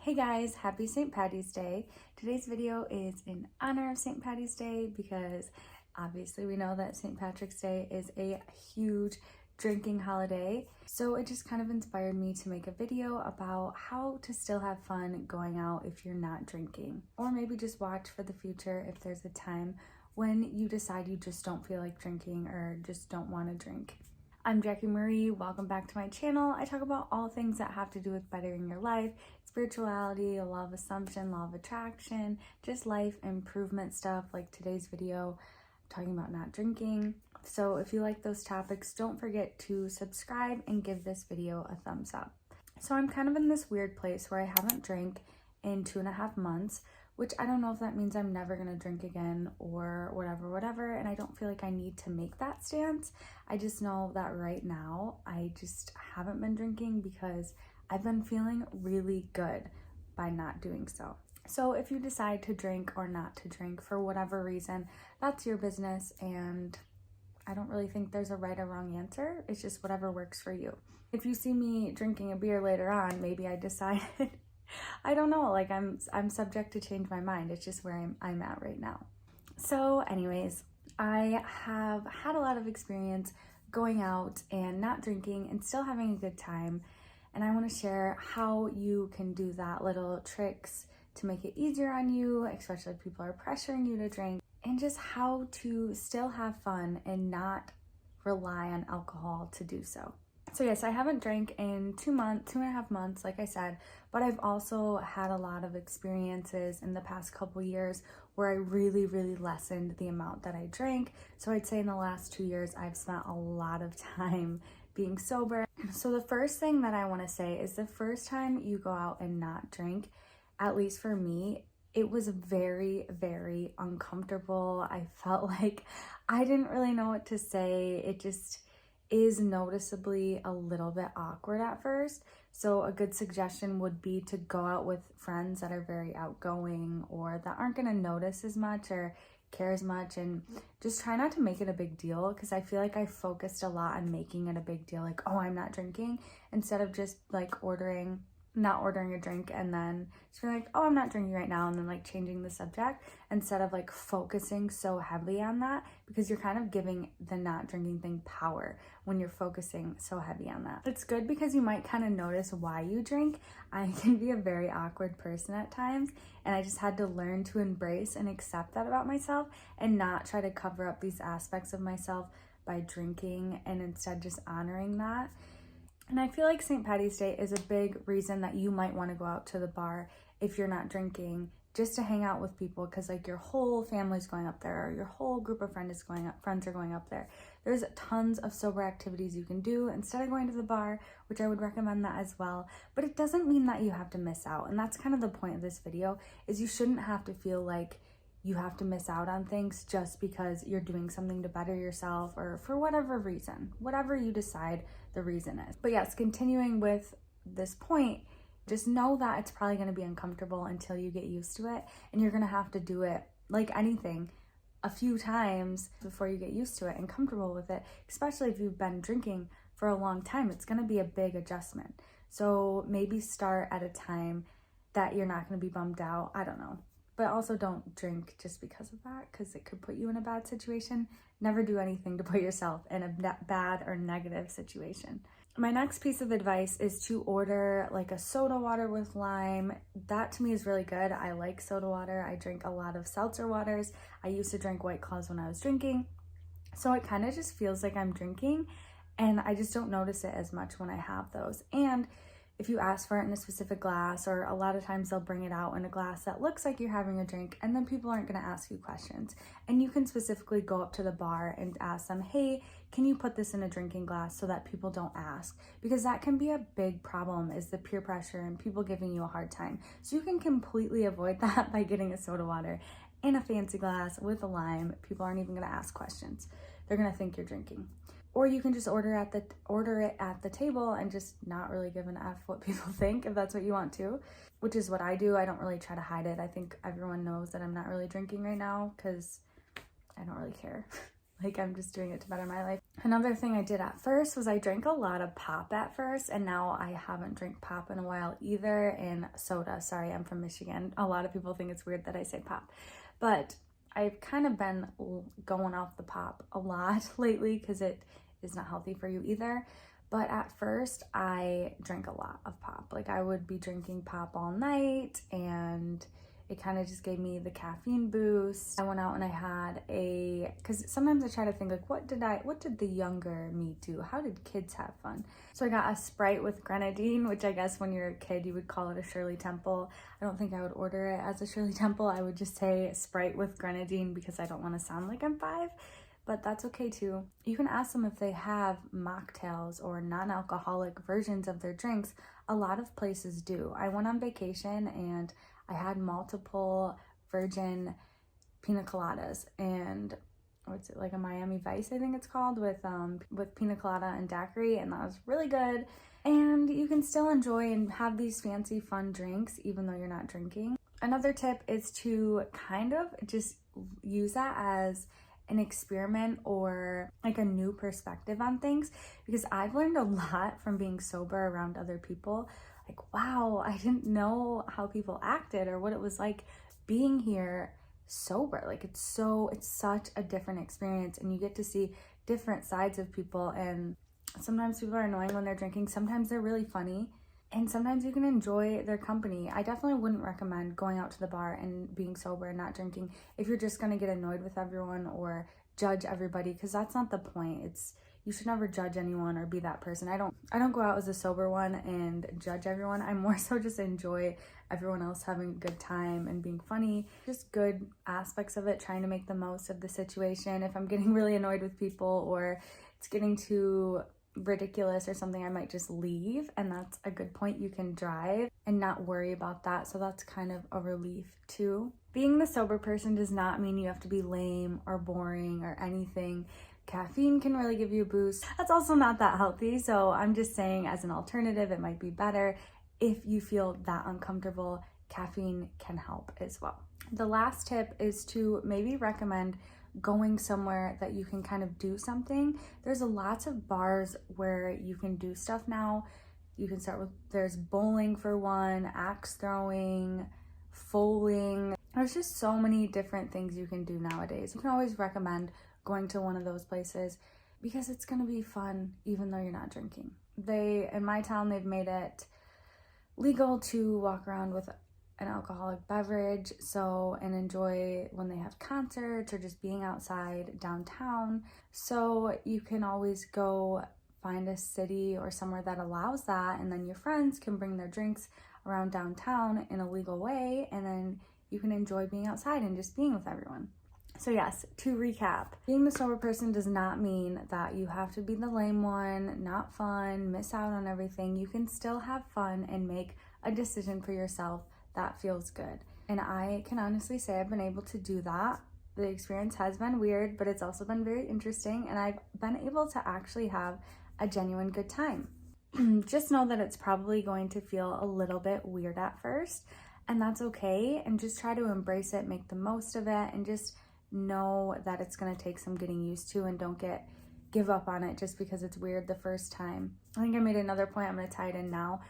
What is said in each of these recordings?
Hey guys, happy St. Paddy's Day. Today's video is in honor of St. Paddy's Day because obviously we know that St. Patrick's Day is a huge drinking holiday. So it just kind of inspired me to make a video about how to still have fun going out if you're not drinking. Or maybe just watch for the future if there's a time when you decide you just don't feel like drinking or just don't want to drink. I'm Jackie Marie. Welcome back to my channel. I talk about all things that have to do with bettering your life, spirituality, law of assumption, law of attraction, just life improvement stuff like today's video talking about not drinking. So if you like those topics, don't forget to subscribe and give this video a thumbs up. So I'm kind of in this weird place where I haven't drank in 2.5 months, which I don't know if that means I'm never gonna drink again or whatever, and I don't feel like I need to make that stance. I just know that right now I just haven't been drinking because I've been feeling really good by not doing so. So if you decide to drink or not to drink for whatever reason, that's your business, and I don't really think there's a right or wrong answer. It's just whatever works for you. If you see me drinking a beer later on, maybe I decided I don't know, like I'm subject to change my mind. It's just where I'm at right now. So anyways, I have had a lot of experience going out and not drinking and still having a good time. And I want to share how you can do that, little tricks to make it easier on you, especially if people are pressuring you to drink, and just how to still have fun and not rely on alcohol to do so. So yes, I haven't drank in 2.5 months, like I said, but I've also had a lot of experiences in the past couple years where I really lessened the amount that I drank. So I'd say in the last 2 years, I've spent a lot of time being sober. So the first thing that I want to say is the first time you go out and not drink, at least for me, it was very uncomfortable. I felt like I didn't really know what to say. It just is noticeably a little bit awkward at first. So a good suggestion would be to go out with friends that are very outgoing or that aren't gonna notice as much or care as much, and just try not to make it a big deal, because I feel like I focused a lot on making it a big deal, like, oh, I'm not drinking, instead of just like not ordering a drink and then just being like, oh, I'm not drinking right now, and then like changing the subject instead of like focusing so heavily on that, because you're kind of giving the not drinking thing power when you're focusing so heavy on that. It's good because you might kind of notice why you drink. I can be a very awkward person at times, and I just had to learn to embrace and accept that about myself and not try to cover up these aspects of myself by drinking, and instead just honoring that. And I feel like St. Paddy's Day is a big reason that you might want to go out to the bar if you're not drinking, just to hang out with people, because like your whole family's going up there or your whole group of friends are going up there. There's tons of sober activities you can do instead of going to the bar, which I would recommend that as well. But it doesn't mean that you have to miss out. And that's kind of the point of this video, is you shouldn't have to feel like you have to miss out on things just because you're doing something to better yourself or for whatever reason, whatever you decide the reason is. But yes, continuing with this point, just know that it's probably going to be uncomfortable until you get used to it, and you're going to have to do it like anything a few times before you get used to it and comfortable with it, especially if you've been drinking for a long time. It's going to be a big adjustment. So maybe start at a time that you're not going to be bummed out. I don't know. But also don't drink just because of that, because it could put you in a bad situation. Never do anything to put yourself in a bad or negative situation. My next piece of advice is to order like a soda water with lime. That to me is really good. I like soda water. I drink a lot of seltzer waters. I used to drink White Claws when I was drinking. So it kind of just feels like I'm drinking, and I just don't notice it as much when I have those. And if you ask for it in a specific glass, or a lot of times they'll bring it out in a glass that looks like you're having a drink, and then people aren't going to ask you questions. And you can specifically go up to the bar and ask them, hey, can you put this in a drinking glass, so that people don't ask, because that can be a big problem, is the peer pressure and people giving you a hard time. So you can completely avoid that by getting a soda water in a fancy glass with a lime. People aren't even going to ask questions. They're going to think you're drinking. Or you can just order it at the table and just not really give an F what people think, if that's what you want to, which is what I do. I don't really try to hide it. I think everyone knows that I'm not really drinking right now because I don't really care. Like, I'm just doing it to better my life. Another thing I did at first was I drank a lot of pop at first, and now I haven't drank pop in a while either, and soda. Sorry, I'm from Michigan. A lot of people think it's weird that I say pop, but I've kind of been going off the pop a lot lately because it is not healthy for you either. But at first I drank a lot of pop. Like I would be drinking pop all night, and it kind of just gave me the caffeine boost. I went out and I had because sometimes I try to think like, what did the younger me do? How did kids have fun? So I got a Sprite with grenadine, which I guess when you're a kid, you would call it a Shirley Temple. I don't think I would order it as a Shirley Temple. I would just say Sprite with grenadine because I don't want to sound like I'm 5, but that's okay too. You can ask them if they have mocktails or non-alcoholic versions of their drinks. A lot of places do. I went on vacation and I had multiple virgin pina coladas, and what's it, like a Miami Vice, I think it's called, with pina colada and daiquiri, and that was really good. And you can still enjoy and have these fancy fun drinks even though you're not drinking. Another tip is to kind of just use that as an experiment or like a new perspective on things, because I've learned a lot from being sober around other people. Like, wow, I didn't know how people acted or what it was like being here sober. Like it's such a different experience, and you get to see different sides of people. And sometimes people are annoying when they're drinking, sometimes they're really funny, and sometimes you can enjoy their company. I definitely wouldn't recommend going out to the bar and being sober and not drinking if you're just going to get annoyed with everyone or judge everybody, because that's not the point. You should never judge anyone or be that person. I don't go out as a sober one and judge everyone. I more so just enjoy everyone else having a good time and being funny. Just good aspects of it, trying to make the most of the situation. If I'm getting really annoyed with people or it's getting too ridiculous or something, I might just leave, and that's a good point. You can drive and not worry about that, so that's kind of a relief too. Being the sober person does not mean you have to be lame or boring or anything. Caffeine can really give you a boost. That's also not that healthy, so I'm just saying as an alternative, it might be better. If you feel that uncomfortable, caffeine can help as well. The last tip is to maybe recommend going somewhere that you can kind of do something. There's lots of bars where you can do stuff now. You can start with, there's bowling for one, axe throwing, foaling. There's just so many different things you can do nowadays. You can always recommend going to one of those places because it's going to be fun even though you're not drinking. In my town, they've made it legal to walk around with an alcoholic beverage, and enjoy when they have concerts or just being outside downtown. So you can always go find a city or somewhere that allows that, and then your friends can bring their drinks around downtown in a legal way, and then you can enjoy being outside and just being with everyone. So yes, to recap, being the sober person does not mean that you have to be the lame one, not fun, miss out on everything. You can still have fun and make a decision for yourself that feels good. And I can honestly say I've been able to do that. The experience has been weird, but it's also been very interesting, and I've been able to actually have a genuine good time. Just know that it's probably going to feel a little bit weird at first, and that's okay. And just try to embrace it, make the most of it, and just know that it's going to take some getting used to, and don't give up on it just because it's weird the first time. I think I made another point, I'm going to tie it in now.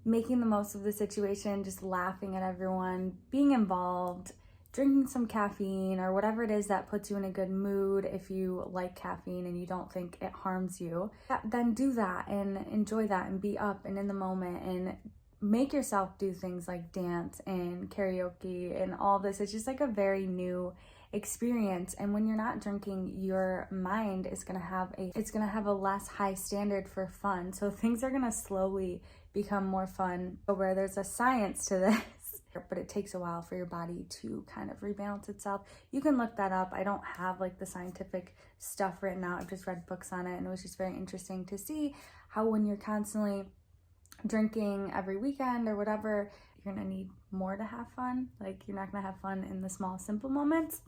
Making the most of the situation, just laughing at everyone, being involved, drinking some caffeine or whatever it is that puts you in a good mood. If you like caffeine and you don't think it harms you, then do that and enjoy that and be up and in the moment, and make yourself do things like dance and karaoke and all this. It's just like a very new experience. And when you're not drinking, your mind is going to have a less high standard for fun. So things are going to slowly become more fun, where there's a science to this, but it takes a while for your body to kind of rebalance itself. You can look that up. I don't have like the scientific stuff written out. I've just read books on it, and it was just very interesting to see how when you're constantly drinking every weekend or whatever, you're gonna need more to have fun. Like, you're not gonna have fun in the small, simple moments.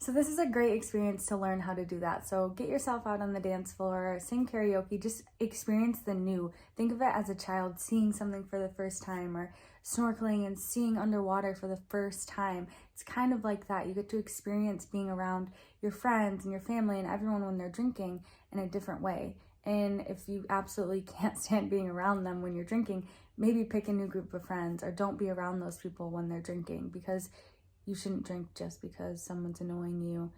So this is a great experience to learn how to do that. So get yourself out on the dance floor, sing karaoke, just experience the new. Think of it as a child seeing something for the first time, or snorkeling and seeing underwater for the first time. It's kind of like that. You get to experience being around your friends and your family and everyone when they're drinking in a different way. And if you absolutely can't stand being around them when you're drinking, maybe pick a new group of friends, or don't be around those people when they're drinking, because you shouldn't drink just because someone's annoying you.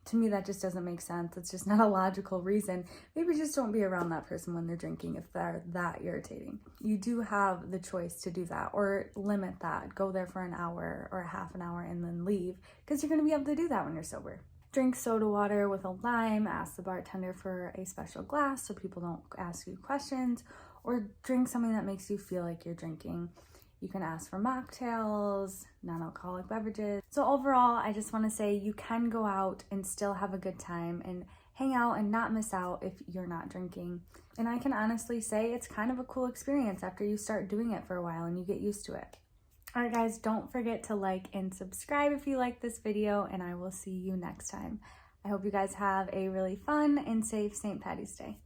To me, that just doesn't make sense. It's just not a logical reason. Maybe just don't be around that person when they're drinking if they're that irritating. You do have the choice to do that, or limit that. Go there for an hour or a half an hour and then leave, because you're going to be able to do that when you're sober. Drink soda water with a lime. Ask the bartender for a special glass so people don't ask you questions, or drink something that makes you feel like you're drinking. You can ask for mocktails, non-alcoholic beverages. So overall, I just want to say you can go out and still have a good time and hang out and not miss out if you're not drinking. And I can honestly say it's kind of a cool experience after you start doing it for a while and you get used to it. All right, guys, don't forget to like and subscribe if you like this video, and I will see you next time. I hope you guys have a really fun and safe St. Paddy's Day.